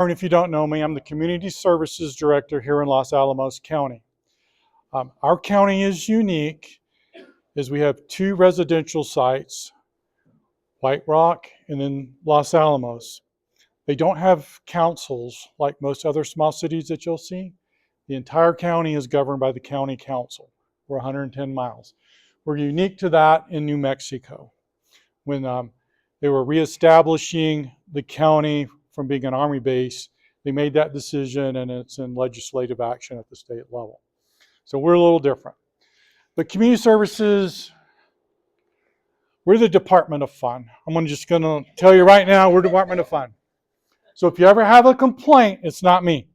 And if you don't know me, I'm the Community Services Director here in Los Alamos County. Our county is unique as we have two residential sites, White Rock and then Los Alamos. They don't have councils like most other small cities that you'll see. The entire county is governed by the county council. We're 110 miles. We're unique to that in New Mexico. When they were reestablishing the county from being an Army base, they made that decision, and it's in legislative action at the state level. So we're a little different. But community services, we're the Department of Fun. I'm just going to tell you right now, we're Department of Fun. So if you ever have a complaint, it's not me.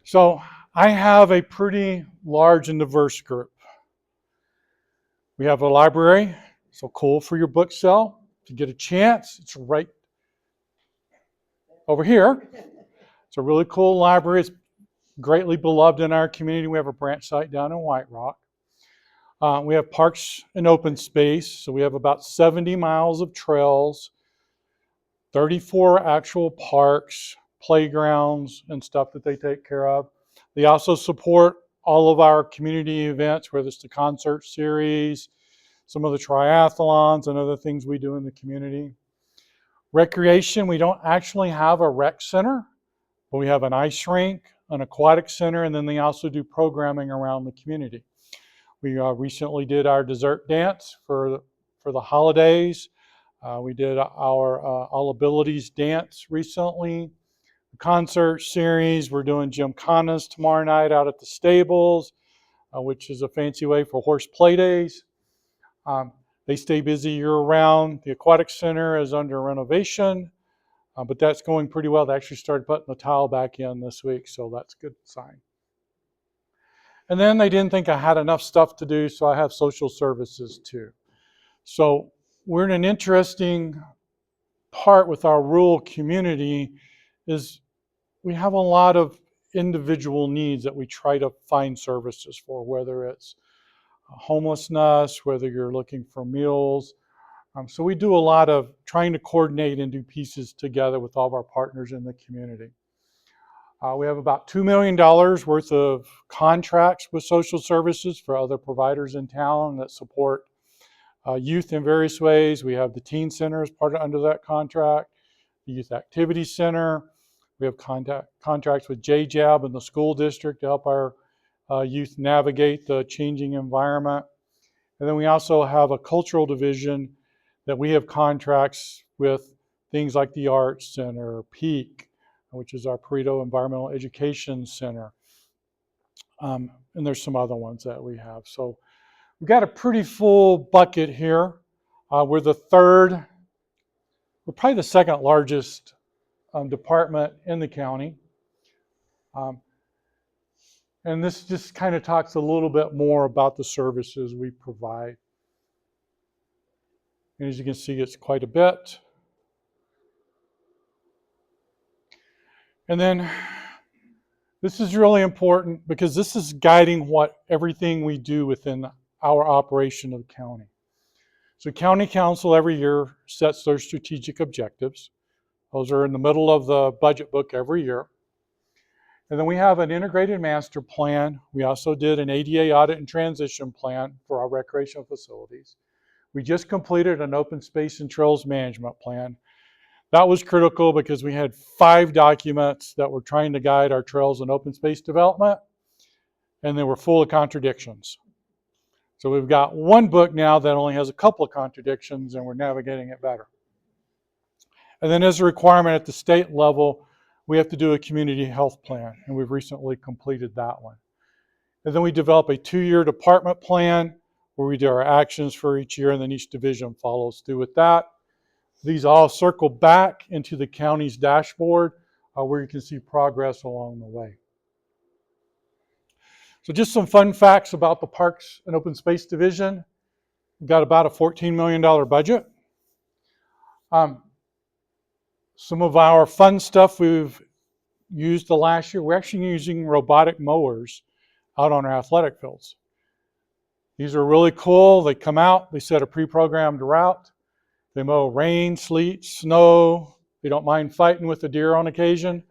So I have a pretty large and diverse group. We have a library, so cool for your book sale. If you get a chance, it's right over here. It's a really cool library. It's greatly beloved in our community. We have a branch site down in White Rock. We have parks and open space. So we have about 70 miles of trails, 34 actual parks, playgrounds, and stuff that they take care of. They also support all of our community events, whether it's the concert series, some of the triathlons, and other things we do in the community. Recreation, we don't actually have a rec center, but we have an ice rink, an aquatic center, and then they also do programming around the community. We recently did our dessert dance for the holidays. We did our All Abilities dance recently. The concert series, we're doing gymkhanas tomorrow night out at the stables, which is a fancy way for horse play days. They stay busy year-round. The aquatic center is under renovation, but that's going pretty well. They actually started putting the tile back in this week, so that's a good sign. And then they didn't think I had enough stuff to do, so I have social services too. So we're in an interesting part with our rural community is we have a lot of individual needs that we try to find services for, whether it's homelessness, whether you're looking for meals. So we do a lot of trying to coordinate and do pieces together with all of our partners in the community. We have about $2 million worth of contracts with social services for other providers in town that support youth in various ways. We have the teen center as part of under that contract, the youth activity center. We have contracts with JJAB and the school district to help our youth navigate the changing environment. And then we also have a cultural division that we have contracts with things like the Arts Center, Peak, which is our Pareto Environmental Education Center. And there's some other ones that we have. So we've got a pretty full bucket here. We're probably the second largest department in the county. And this just kind of talks a little bit more about the services we provide. And as you can see, it's quite a bit. And then this is really important because this is guiding everything we do within our operation of the county. So county council every year sets their strategic objectives. Those are in the middle of the budget book every year. And then we have an integrated master plan. We also did an ADA audit and transition plan for our recreational facilities. We just completed an open space and trails management plan. That was critical because we had 5 documents that were trying to guide our trails and open space development, and they were full of contradictions. So we've got one book now that only has a couple of contradictions, and we're navigating it better. And then as a requirement at the state level, we have to do a community health plan, and we've recently completed that one. And then we develop a 2-year department plan where we do our actions for each year, and then each division follows through with that. These all circle back into the county's dashboard where you can see progress along the way. So just some fun facts about the Parks and Open Space Division. We've got about a $14 million budget. Some of our fun stuff we've used the last year, we're actually using robotic mowers out on our athletic fields. These are really cool. They come out, they set a pre-programmed route. They mow rain, sleet, snow. They don't mind fighting with the deer on occasion.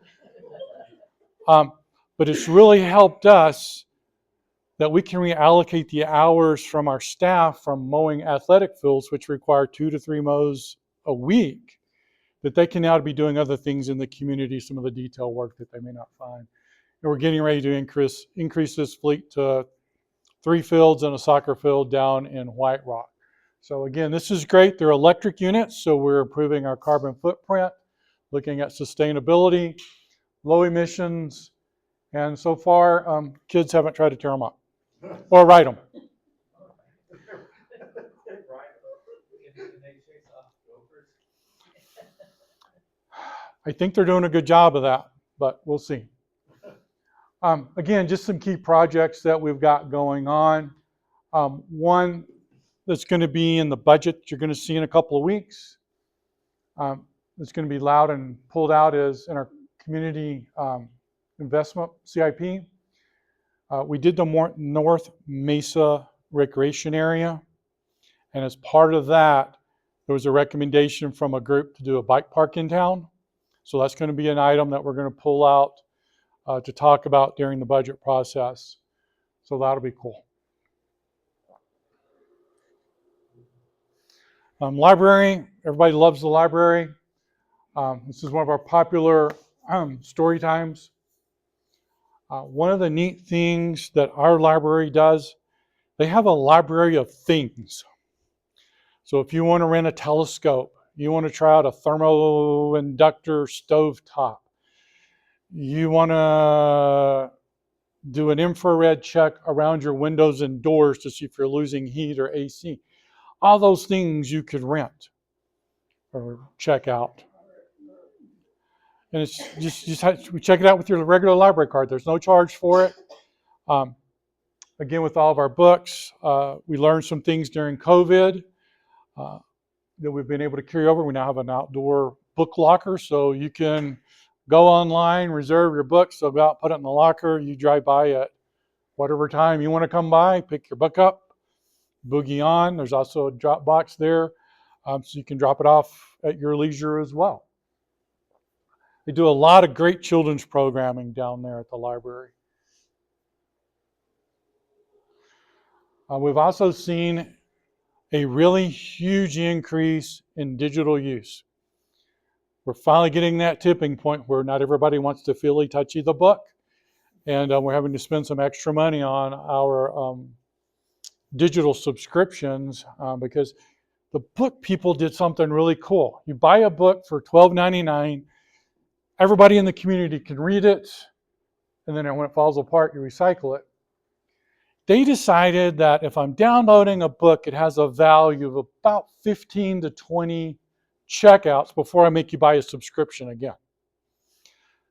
But it's really helped us that we can reallocate the hours from our staff from mowing athletic fields, which require 2 to 3 mows a week, that they can now be doing other things in the community, some of the detail work that they may not find. And we're getting ready to increase this fleet to 3 fields and a soccer field down in White Rock. So again, this is great. They're electric units, so we're improving our carbon footprint, looking at sustainability, low emissions, and so far, kids haven't tried to tear them up or ride them. I think they're doing a good job of that, but we'll see. Again, just some key projects that we've got going on. One that's going to be in the budget you're going to see in a couple of weeks. It's going to be loud and pulled out is in our community investment CIP. We did the North Mesa Recreation Area, and as part of that, there was a recommendation from a group to do a bike park in town. So that's going to be an item that we're going to pull out to talk about during the budget process. So that'll be cool. Library, everybody loves the library. This is one of our popular story times. One of the neat things that our library does, they have a library of things. So if you want to rent a telescope, you want to try out a thermoinductor stovetop, you want to do an infrared check around your windows and doors to see if you're losing heat or AC, all those things you could rent or check out. And it's just check it out with your regular library card. There's no charge for it. Again, with all of our books, we learned some things during COVID that we've been able to carry over. We now have an outdoor book locker, so you can go online, reserve your books, so go out, put it in the locker. You drive by at whatever time you want to come by, pick your book up, boogie on. There's also a drop box there, so you can drop it off at your leisure as well. They do a lot of great children's programming down there at the library. We've also seen a really huge increase in digital use. We're finally getting that tipping point where not everybody wants to feely touchy the book, and we're having to spend some extra money on our digital subscriptions because the book people did something really cool. You buy a book for $12.99, everybody in the community can read it, and then when it falls apart, you recycle it. They decided that if I'm downloading a book, it has a value of about 15 to 20 checkouts before I make you buy a subscription again.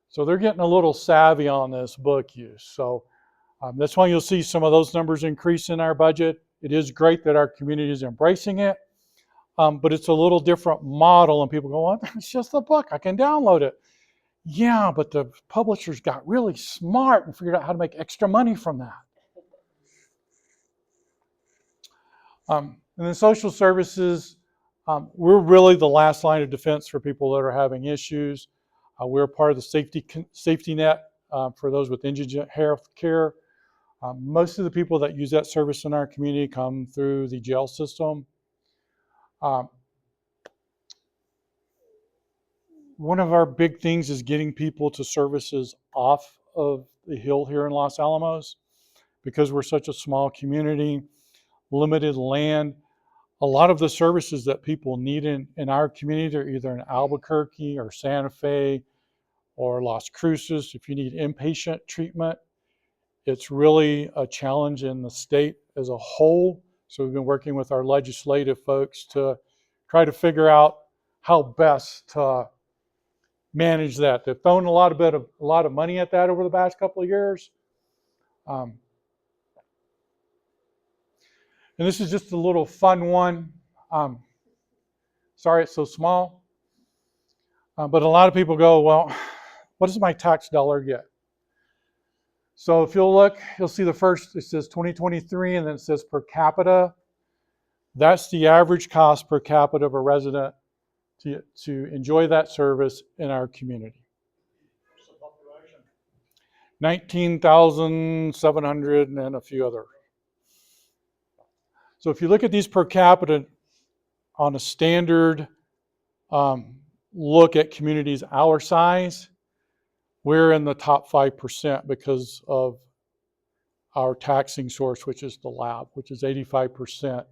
So they're getting a little savvy on this book use. So that's why you'll see some of those numbers increase in our budget. It is great that our community is embracing it, but it's a little different model, and people go, well, it's just a book, I can download it. Yeah, but the publishers got really smart and figured out how to make extra money from that. And then social services, we're really the last line of defense for people that are having issues. We're part of the safety net for those with indigent health care. Most of the people that use that service in our community come through the jail system. One of our big things is getting people to services off of the hill here in Los Alamos. Because we're such a small community, limited land, a lot of the services that people need in our community are either in Albuquerque or Santa Fe or Las Cruces. If you need inpatient treatment, it's really a challenge in the state as a whole. So we've been working with our legislative folks to try to figure out how best to manage that. They've thrown a lot of money at that over the past couple of years. And this is just a little fun one. Sorry it's so small. But a lot of people go, well, what does my tax dollar get? So if you'll look, you'll see the first, it says 2023, and then it says per capita. That's the average cost per capita of a resident to enjoy that service in our community. 19,700 and a few other. So if you look at these per capita on a standard look at communities our size, we're in the top 5% because of our taxing source, which is the lab, which is 85%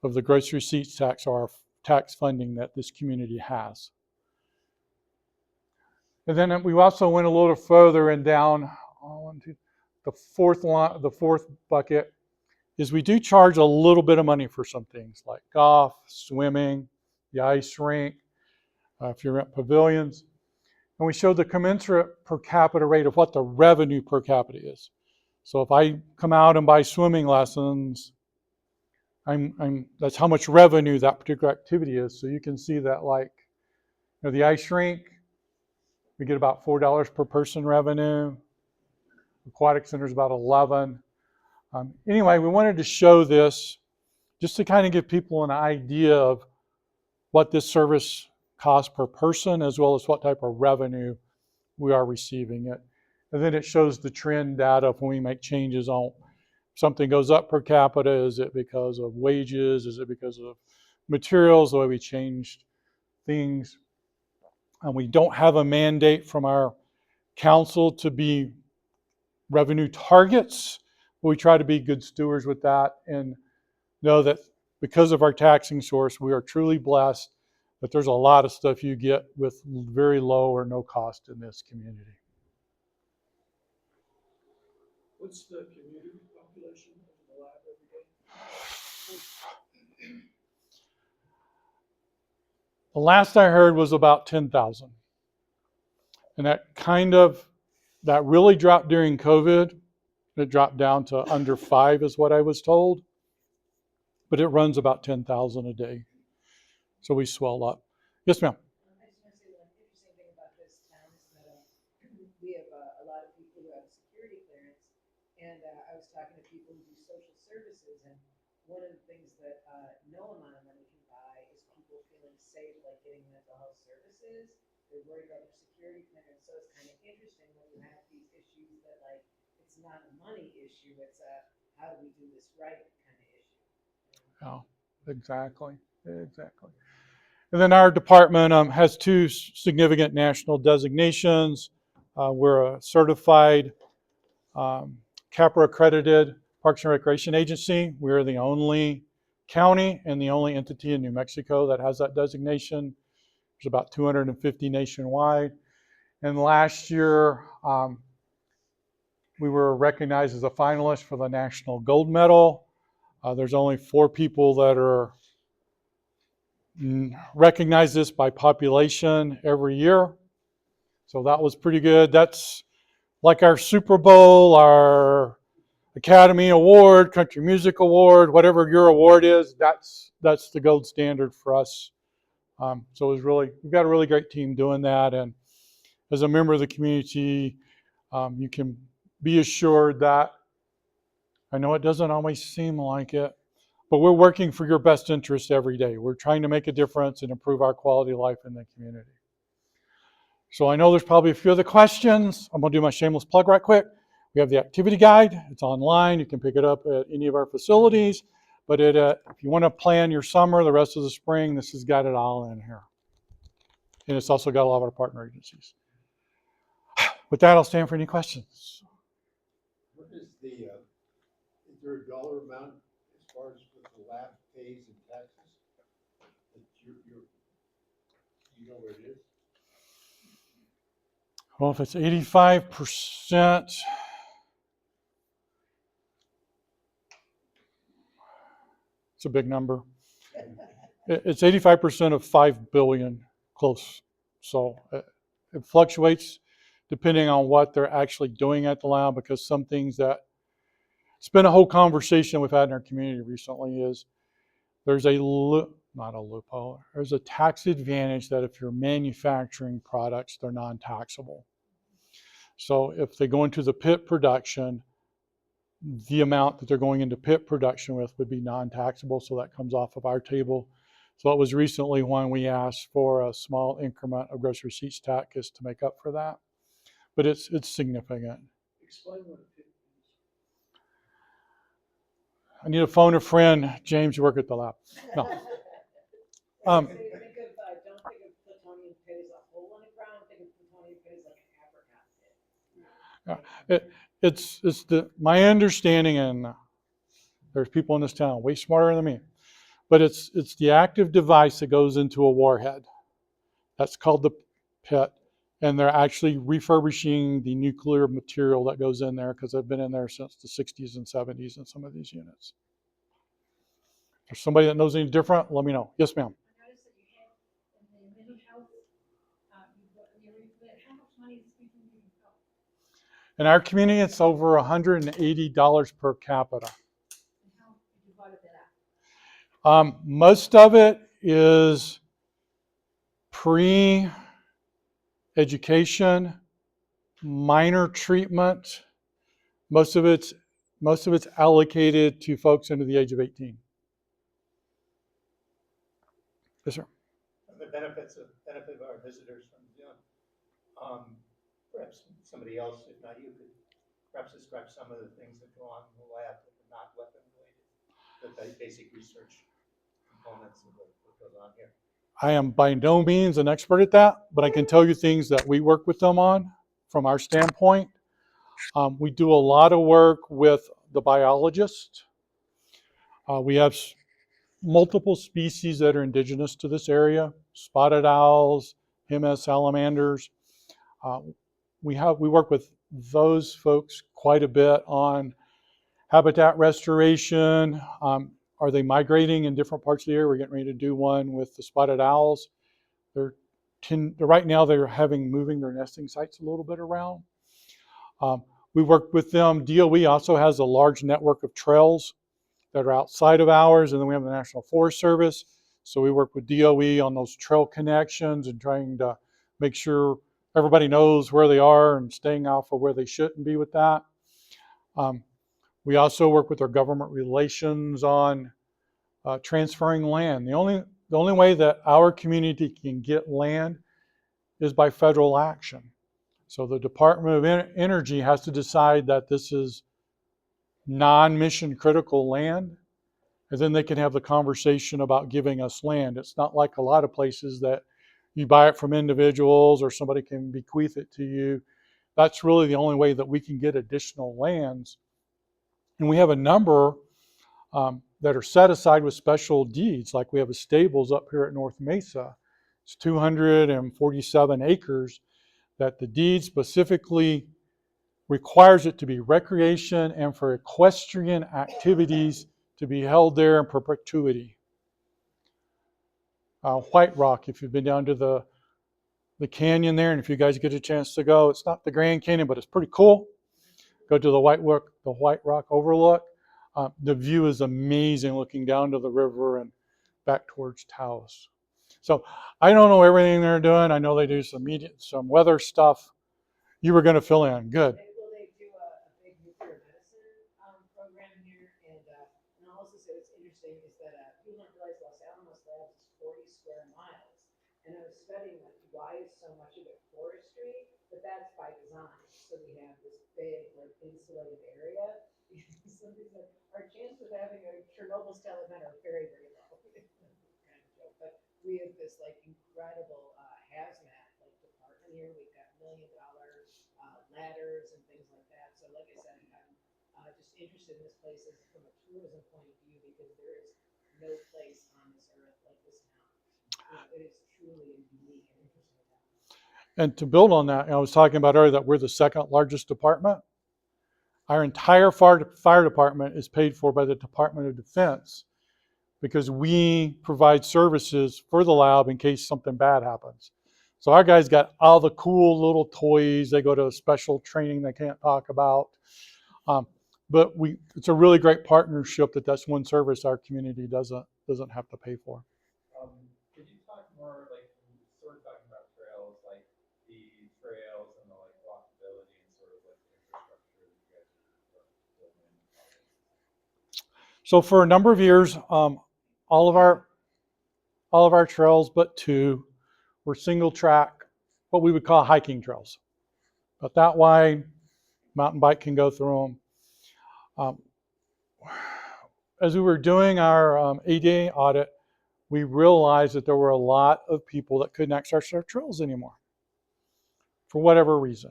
of the gross receipts tax or our tax funding that this community has. And then we also went a little further and down. The fourth bucket is we do charge a little bit of money for some things like golf, swimming, the ice rink, if you're at pavilions. And we showed the commensurate per capita rate of what the revenue per capita is. So if I come out and buy swimming lessons, that's how much revenue that particular activity is. So you can see that, like, the ice rink, we get about $4 per person revenue. Aquatic center is about 11. Anyway, we wanted to show this just to kind of give people an idea of what this service costs per person, as well as what type of revenue we are receiving it. And then it shows the trend data of when we make changes on something goes up per capita. Is it because of wages? Is it because of materials, the way we changed things? And we don't have a mandate from our council to be revenue targets, but we try to be good stewards with that and know that because of our taxing source, we are truly blessed that there's a lot of stuff you get with very low or no cost in this community. What's the community population of the lab every day? The last I heard was about 10,000. And that really dropped during COVID. It dropped down to under 5 is what I was told. But it runs about 10,000 a day. So we swell up. Yes, ma'am. I just want to say one interesting thing about this town is that we have a lot of people who have security clearance, and I was talking to people who do social services, and one of the things that no amount of money can buy is people feeling safe, like getting mental health services. They're worried about their security clearance, so it's kind of interesting when you have these issues that, like, it's not a money issue, it's a how do we do this right kind of issue. Oh, exactly. And then our department has 2 significant national designations. We're a certified CAPRA accredited Parks and Recreation Agency. We're the only county and the only entity in New Mexico that has that designation. There's about 250 nationwide. And last year, we were recognized as a finalist for the National Gold Medal. There's only 4 people that are recognize this by population every year. So that was pretty good. That's like our Super Bowl, our Academy Award, Country Music Award, whatever your award is, that's the gold standard for us. So it was we've got a really great team doing that. And as a member of the community, you can be assured that, I know it doesn't always seem like it, but we're working for your best interest every day. We're trying to make a difference and improve our quality of life in the community. So I know there's probably a few other questions. I'm going to do my shameless plug right quick. We have the activity guide. It's online. You can pick it up at any of our facilities. But if you want to plan your summer, the rest of the spring, this has got it all in here. And it's also got a lot of our partner agencies. With that, I'll stand for any questions. What is there a dollar amount as far as what the lab pays in taxes? That you know where it is? Well, if it's 85%, it's a big number. It's 85% of 5 billion, close. So it fluctuates depending on what they're actually doing at the lab, because some things that, it's been a whole conversation we've had in our community recently is there's not a loophole, there's a tax advantage that if you're manufacturing products, they're non-taxable. So if they go into the pit production, the amount that they're going into pit production with would be non-taxable, so that comes off of our table. So it was recently when we asked for a small increment of gross receipts tax to make up for that, but it's significant. Explain what a pit is. I need to phone a friend, James, you work at the lab. No. So you think of, don't think of plutonium pit as a hole in the ground, think of plutonium pit as like an apricot pit. It's my understanding, and there's people in this town way smarter than me, but it's the active device that goes into a warhead. That's called the pit, and they're actually refurbishing the nuclear material that goes in there because they've been in there since the 60s and 70s in some of these units. If there's somebody that knows any different, let me know. Yes, ma'am. I noticed that you had in the mental health, how much money is speaking to you? In our community, it's over $180 per capita. And how you divided that out? Most of it is pre-education, minor treatment. Most of it's allocated to folks under the age of 18. Yes, sir. The benefit of our visitors from New Zealand. Perhaps somebody else, if not you, could perhaps describe some of the things that go on in the lab that are not weapon related, the basic research components of what goes on here. I am by no means an expert at that, but I can tell you things that we work with them on from our standpoint. We do a lot of work with the biologists. We have multiple species that are indigenous to this area: spotted owls, Hemmes salamanders. We work with those folks quite a bit on habitat restoration. Are they migrating in different parts of the area? We're getting ready to do one with the spotted owls. Right now they're moving their nesting sites a little bit around. We work with them. DOE also has a large network of trails that are outside of ours, and then we have the National Forest Service. So we work with DOE on those trail connections and trying to make sure everybody knows where they are and staying off of where they shouldn't be with that. We also work with our government relations on transferring land. The only way that our community can get land is by federal action. So the Department of Energy has to decide that this is non-mission critical land, and then they can have the conversation about giving us land. It's not like a lot of places that you buy it from individuals or somebody can bequeath it to you. That's really the only way that we can get additional lands. And we have a number that are set aside with special deeds, like we have a stables up here at North Mesa. It's 247 acres that the deed specifically requires it to be recreation and for equestrian activities to be held there in perpetuity. White Rock, if you've been down to the canyon there, and if you guys get a chance to go, it's not the Grand Canyon, but it's pretty cool. Go to the White Rock overlook. The view is amazing looking down to the river and back towards Taos. So I don't know everything they're doing. I know they do some weather stuff. You were going to fill in. Good. Will they do a big nuclear medicine program here? And I'll also say what's interesting is that people don't realize Los Alamos Labs is 40 square miles. And I was studying like why is so much of it forestry, but that's by design. So we have this big like insulated area. Our chances of having a Chernobyl-style event are very, very low. Kind of joke, but we have this like incredible hazmat like department here. We've got $1 million ladders and things like that. So like I said, I'm just interested in this place as from a tourism point of view because there is no place on this earth like this town. It is truly unique and interesting. And to build on that, I was talking about earlier that we're the second largest department. Our entire fire department is paid for by the Department of Defense because we provide services for the lab in case something bad happens. So our guys got all the cool little toys. They go to a special training they can't talk about. But it's a really great partnership that's one service our community doesn't have to pay for. Could you talk more, like, sort of talking about trails, like the trails and the like walkability and So for a number of years, all of our trails but two were single track, what we would call hiking trails. But that wide, mountain bike can go through them. As we were doing our ADA audit, we realized that there were a lot of people that couldn't access our trails anymore for whatever reason.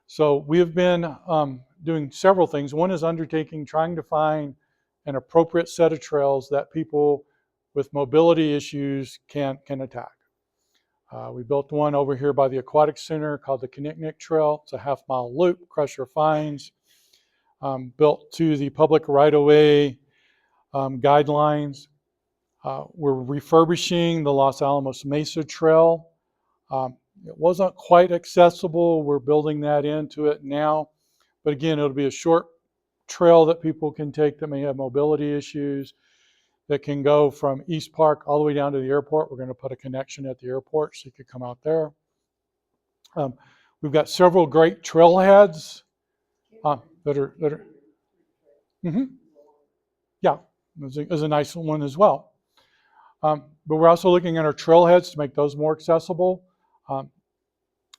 So we have been doing several things. One is trying to find an appropriate set of trails that people with mobility issues can attack. We built one over here by the Aquatic Center called the Kinnicknick Trail. It's a half-mile loop, Crusher Fines, built to the public right-of-way guidelines. We're refurbishing the Los Alamos Mesa Trail. It wasn't quite accessible. We're building that into it now. But again, it'll be a short trail that people can take that may have mobility issues, that can go from East Park all the way down to the airport. We're going to put a connection at the airport so you could come out there. We've got several great trailheads that are yeah, is a nice one as well. But we're also looking at our trailheads to make those more accessible.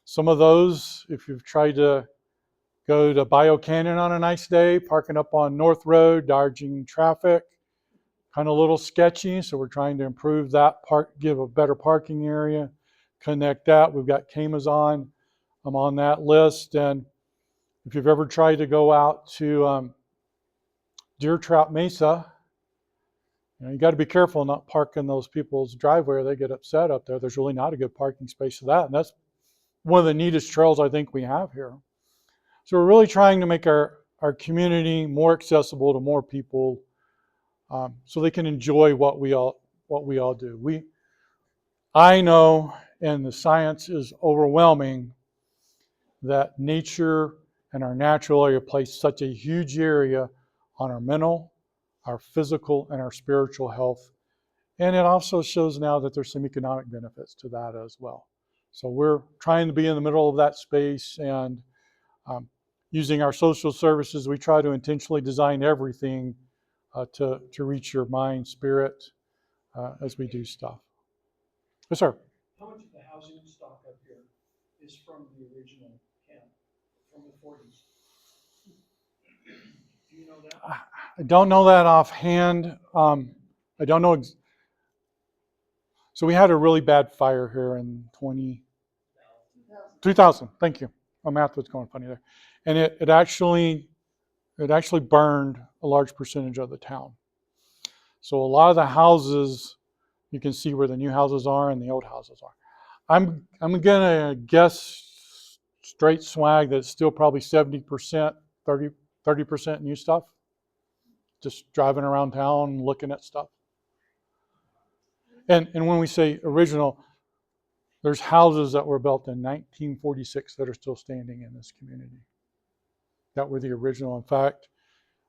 Some of those, if you've tried to go to Bio Canyon on a nice day, parking up on North Road, dodging traffic, kind of a little sketchy. So we're trying to improve that part, give a better parking area, connect that. We've got Camas on. I'm on that list. And if you've ever tried to go out to Deer Trout Mesa, you got to be careful not parking those people's driveway or they get upset up there. There's really not a good parking space for that. And that's one of the neatest trails I think we have here. So we're really trying to make our community more accessible to more people so they can enjoy what we all do. I know, and the science is overwhelming, that nature and our natural area play such a huge area on our mental, our physical, and our spiritual health. And it also shows now that there's some economic benefits to that as well. So we're trying to be in the middle of that space, and using our social services, we try to intentionally design everything to reach your mind, spirit, as we do stuff. Yes, sir. How much of the housing stock up here is from the original camp, from the 40s? Do you know that? I don't know that offhand. I don't know. So we had a really bad fire here in 2000. Thank you. My math was going funny there. And it actually burned a large percentage of the town. So a lot of the houses, you can see where the new houses are and the old houses are. I'm gonna guess straight swag that it's still probably 70%, 30% new stuff. Just driving around town looking at stuff. And when we say original, there's houses that were built in 1946 that are still standing in this community. That were the original. In fact,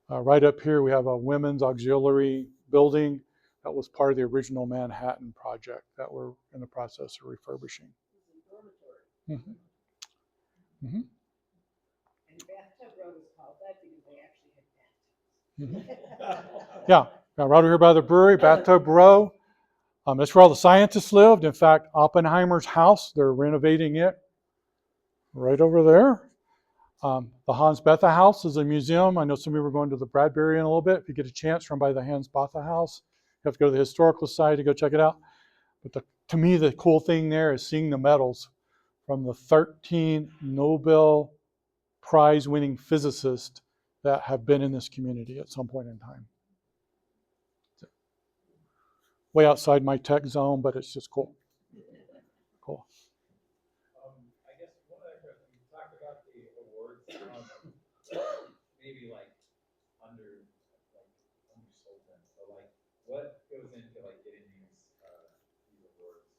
right up here we have a women's auxiliary building that was part of the original Manhattan project that we're in the process of refurbishing. Mm-hmm. Mm-hmm. And Bathtub Road is called that because they actually had bathtubs. Mm-hmm. Yeah, right over here by the brewery, Bathtub Row. That's where all the scientists lived. In fact, Oppenheimer's house, they're renovating it right over there. The Hans Bethe House is a museum. I know some of you are going to the Bradbury in a little bit. If you get a chance, run by the Hans Bethe House. You have to go to the Historical Society to go check it out. But to me, the cool thing there is seeing the medals from the 13 Nobel Prize-winning physicists that have been in this community at some point in time. Way outside my tech zone, but it's just cool. Cool. I guess one other question, you talked about the awards, maybe undersold them. So what goes into getting these awards?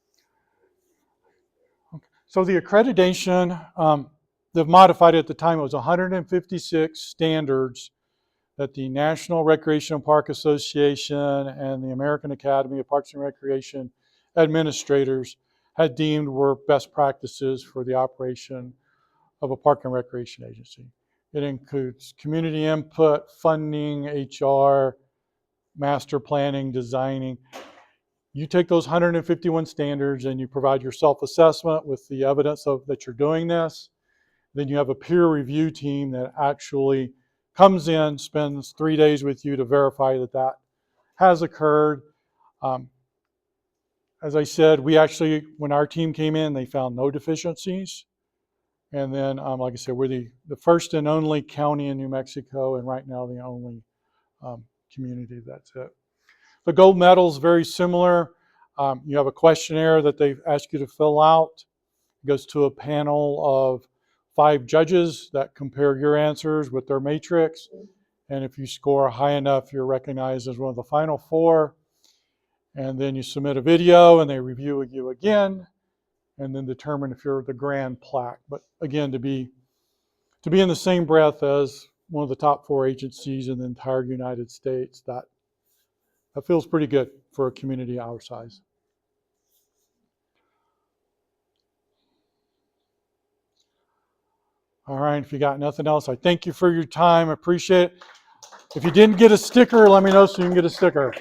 Okay. So the accreditation, they've modified it at the time. It was 156 standards that the National Recreation Park Association and the American Academy of Parks and Recreation administrators had deemed were best practices for the operation of a park and recreation agency. It includes community input, funding, HR, master planning, designing. You take those 151 standards and you provide your self-assessment with the evidence of that you're doing this. Then you have a peer review team that actually comes in, spends 3 days with you to verify that that has occurred. As I said, we actually, when our team came in, they found no deficiencies. And then, like I said, we're the first and only county in New Mexico, and right now the only community that's it. The gold medal is very similar. You have a questionnaire that they ask you to fill out. It goes to a panel of 5 judges that compare your answers with their matrix. And if you score high enough, you're recognized as one of the final 4. And then you submit a video and they review you again and then determine if you're the grand plaque. But again, to be in the same breath as one of the top 4 agencies in the entire United States, that feels pretty good for a community our size. All right, if you got nothing else, I thank you for your time. I appreciate it. If you didn't get a sticker, let me know so you can get a sticker.